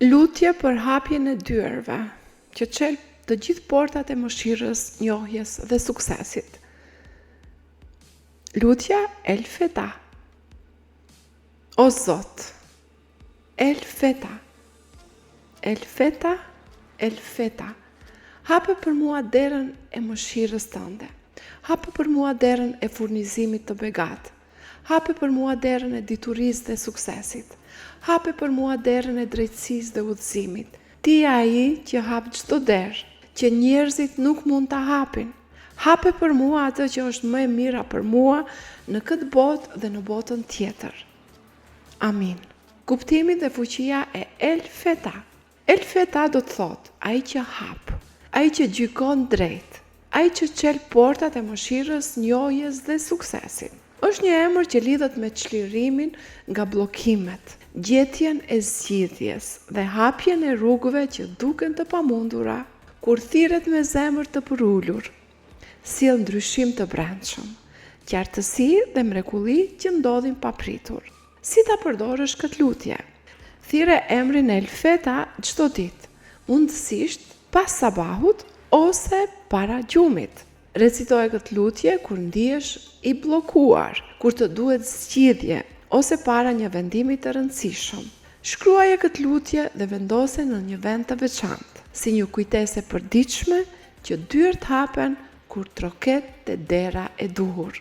Lutje për hapjen e dyerve, që çel të gjithë portat e mëshirës, njohjes dhe suksesit. Lutja El Feta. O Zot, El Feta, El Feta, El Feta, hape për mua derën e mëshirës tënde, hape për mua derën e furnizimit të begat, hape për mua derën e diturisë dhe suksesit, hape për mua derën e drejtësisë dhe udhëzimit. Ti je ai që hap çdo derë që njerëzit nuk mund ta hapin. Hape për mua atë që është më e mira për mua në këtë botë dhe në botën tjetër. Amin. Kuptimi dhe fuqia e El Feta. El Feta do të thotë ai që hap, ai që gjykon drejt, ai që çel portat e mëshirës, njohjes dhe suksesit. Është një emër që lidhet me çlirimin nga bllokimet, gjetjen e zgjidhjes dhe hapjen e rrugëve që duken të pamundura. Kur thirret me zemër të përulur, sjell ndryshim të brendshëm, qartësi dhe mrekulli që ndodhin papritur. Si ta përdorësh këtë lutje? Thirre emrin El Feta çdo ditë, mundësisht pas sabahut ose para gjumit. Recitoje këtë lutje kur ndihesh i bllokuar, kur të duhet zgjidhje ose para një vendimi të rëndësishëm. Shkruaje këtë lutje dhe vendose në një vend të veçantë, si një kujtesë e përditshme që dyert hapen kur troket te dera e duhur.